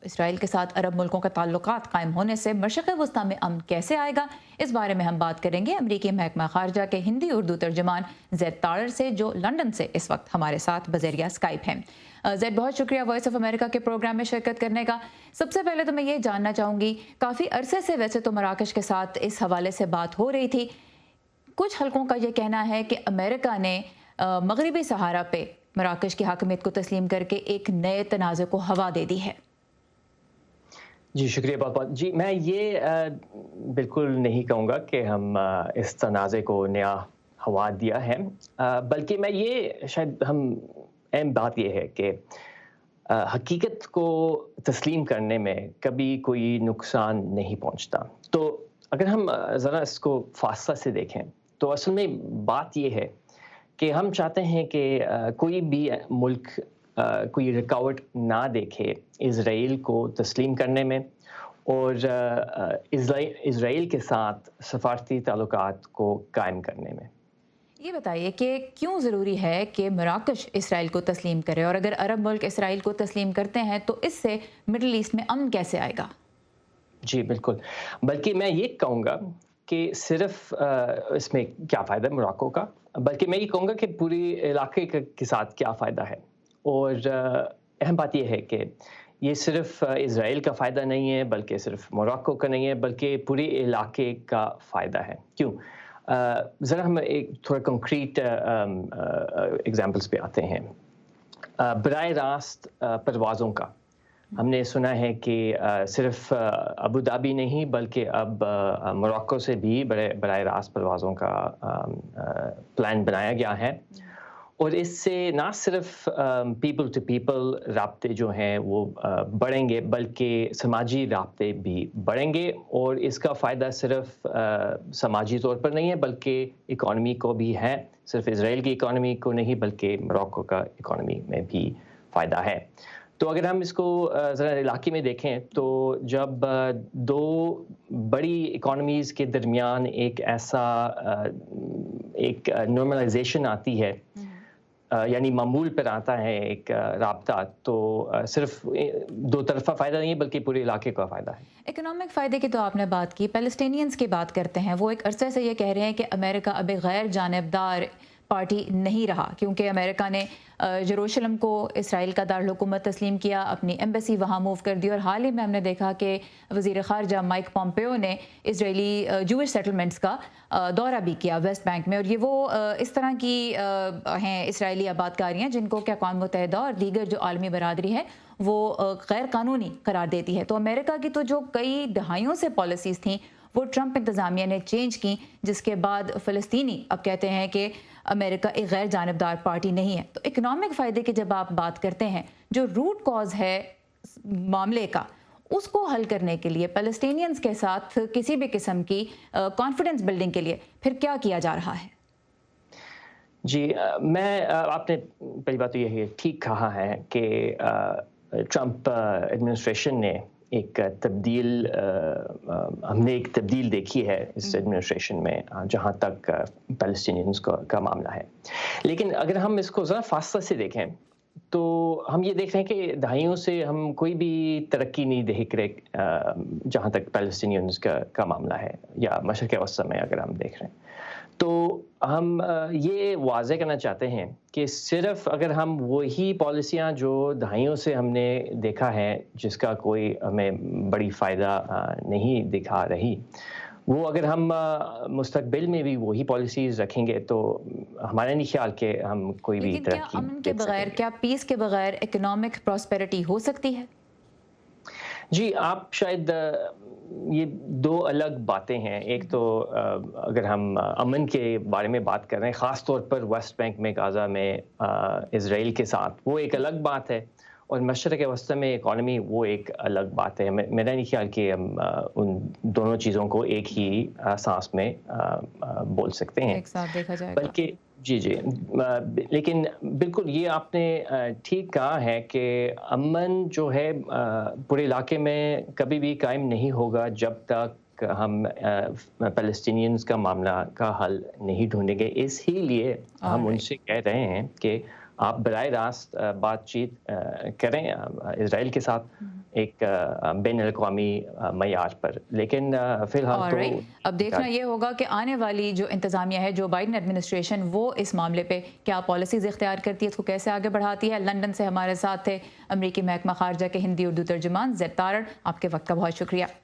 तो इसराइल के साथ अरब मुल्कों का ताल्लुकात कायम होने से मशरिक़ वस्ता में अमन कैसे आएगा, इस बारे में हम बात करेंगे अमरीकी महकमा खारजा के हिंदी उर्दू तर्जुमान ज़ैद तारर से, जो लंदन से इस वक्त हमारे साथ बज़रिया स्काइप हैं। ज़ैद, बहुत शुक्रिया वॉइस ऑफ अमेरिका के प्रोग्राम में शिरकत करने का। सबसे पहले तो मैं ये जानना चाहूँगी, काफ़ी अरसे से वैसे तो मराकश के साथ इस हवाले से बात हो रही थी, कुछ हलकों का ये कहना है कि अमेरिका ने मगरबी सहारा पे मराकश की हाकमियत को तस्लीम करके एक नए तनाज़े को हवा दे दी है। जी शुक्रिया बहुत बहुत। जी मैं ये बिल्कुल नहीं कहूँगा कि हम इस तनाज़े को नया हवा दिया है, बल्कि मैं ये शायद हम अहम बात ये है कि हकीकत को तस्लीम करने में कभी कोई नुकसान नहीं पहुँचता। तो अगर हम ज़रा इसको फासला से देखें तो असल में बात ये है कि हम चाहते हैं कि कोई भी मुल्क कोई रुकावट ना देखे इज़राइल को तस्लीम करने में और इज़राइल के साथ सफारती ताल्लुकात को कायम करने में। ये बताइए कि क्यों ज़रूरी है कि मराकश इसराइल को तस्लीम करे, और अगर अरब मुल्क इसराइल को तस्लीम करते हैं तो इससे मिडल ईस्ट में अमन कैसे आएगा? जी बिल्कुल, बल्कि मैं ये कहूँगा कि सिर्फ इसमें क्या फ़ायदा है मोरक्को का, बल्कि मैं ये कहूँगा कि पूरे इलाके के साथ क्या फ़ायदा है। और अहम बात ये है कि ये सिर्फ इज़राइल का फ़ायदा नहीं है, बल्कि सिर्फ मोरक्को का नहीं है, बल्कि पूरे इलाके का फ़ायदा है। क्यों? ज़रा हम एक थोड़ा कंक्रीट एग्ज़ाम्पल्स पे आते हैं। बराह रास्त परवाज़ों का हमने सुना है कि सिर्फ अबू धाबी नहीं बल्कि अब मोरक्को से भी बराह रास्त परवाज़ों का प्लान बनाया गया है। और इससे ना सिर्फ पीपल टू पीपल राब्ते जो हैं वो बढ़ेंगे, बल्कि समाजी राब्ते भी बढ़ेंगे। और इसका फ़ायदा सिर्फ समाजी तौर पर नहीं है बल्कि इकॉनमी को भी है। सिर्फ इज़राइल की इकॉनमी को नहीं बल्कि मोरक्को का इकॉनमी में भी फ़ायदा है। तो अगर हम इसको ज़रा इलाके में देखें तो जब दो बड़ी इकॉनमीज़ के दरमियान एक ऐसा एक नॉर्मलाइजेशन आती है, यानी मामूल पर आता है एक राब्ता, तो सिर्फ दो तरफ़ा फ़ायदा नहीं है बल्कि पूरे इलाके का फ़ायदा है। इकोनॉमिक फ़ायदे की तो आपने बात की, पैलेस्टीनियंस की बात करते हैं। वो एक अरसे से ये कह रहे हैं कि अमेरिका अब गैर जानिबदार पार्टी नहीं रहा, क्योंकि अमेरिका ने यरूशलेम को इसराइल का दारुल-हुकूमत तस्लीम किया, अपनी एम्बेसी वहाँ मूव कर दी। और हाल ही में हमने देखा कि वज़ीर ख़ारजा माइक पॉम्पेओ ने इजरायली जूइश सेटलमेंट्स का दौरा भी किया वेस्ट बैंक में। और ये वो इस तरह की हैं इसराइली आबादकारियाँ जिनको कि अक़वाम मुत्तहिदा और दीगर जो आलमी बरादरी है वो गैर कानूनी करार देती है। तो अमेरिका की तो जो कई दहाइयों से पॉलिसीज़ थी वो ट्रंप इंतज़ामिया ने चेंज की, जिसके बाद फ़लस्तीनी अब कहते हैं कि अमेरिका एक गैर जानिबदार पार्टी नहीं है। तो इकोनॉमिक फ़ायदे की जब आप बात करते हैं, जो रूट कॉज है मामले का, उसको हल करने के लिए पैलेस्टीनियंस के साथ किसी भी किस्म की कॉन्फिडेंस बिल्डिंग के लिए फिर क्या किया जा रहा है? जी मैं आपने पहली बात तो यही है, ठीक कहा है कि ट्रंप एडमिनिस्ट्रेशन ने एक हमने एक तब्दील देखी है इस एडमिनिस्ट्रेशन में जहाँ तक पैलेस्टीनियंस का मामला है। लेकिन अगर हम इसको ज़रा फासला से देखें तो हम ये देख रहे हैं कि दहाइयों से हम कोई भी तरक्की नहीं देख रहे जहाँ तक पैलेस्टीनियंस का मामला है, या मशरिक़ वस्ता में अगर हम देख रहे हैं तो हम ये वाज़ेह करना चाहते हैं कि सिर्फ अगर हम वही पॉलिसियाँ जो दहाइयों से हमने देखा है जिसका कोई हमें बड़ी फ़ायदा नहीं दिखा रही, वो अगर हम मुस्तक़बिल में भी वही पॉलिसीज़ रखेंगे तो हमारा नहीं ख्याल कि हम कोई भी लेकिन क्या तरक्की अमन के देख बगैर, सकेंगे। क्या पीस के बगैर इकोनॉमिक प्रॉस्पेरिटी हो सकती है? जी, आप शायद ये दो अलग बातें हैं। एक तो अगर हम अमन के बारे में बात कर रहे हैं, ख़ास तौर पर वेस्ट बैंक में, गाज़ा में इज़राइल के साथ, वो एक अलग बात है। और मशरिक़ वस्ता में इकॉनमी वो एक अलग बात है। मेरा नहीं ख्याल कि हम उन दोनों चीज़ों को एक ही साँस में बोल सकते हैं। एक साथ देखा जाएगा। बल्कि जी, जी। लेकिन बिल्कुल ये आपने ठीक कहा है कि अमन जो है पूरे इलाके में कभी भी कायम नहीं होगा जब तक हम पैलेस्टीनियंस का मामला का हल नहीं ढूँढेंगे। इसीलिए हम ऑलराइट। उनसे कह रहे हैं कि آپ براہ راست بات چیت کریں اسرائیل کے ساتھ ایک بین الاقوامی معیار پر، لیکن فی الحال تو اب دیکھنا یہ ہوگا کہ آنے والی جو انتظامیہ ہے، جو بائیڈن ایڈمنسٹریشن، وہ اس معاملے پہ کیا پالیسیز اختیار کرتی ہے، اس کو کیسے آگے بڑھاتی ہے۔ لندن سے ہمارے ساتھ تھے امریکی محکمہ خارجہ کے ہندی اردو ترجمان زید تارڑ، آپ کے وقت کا بہت شکریہ۔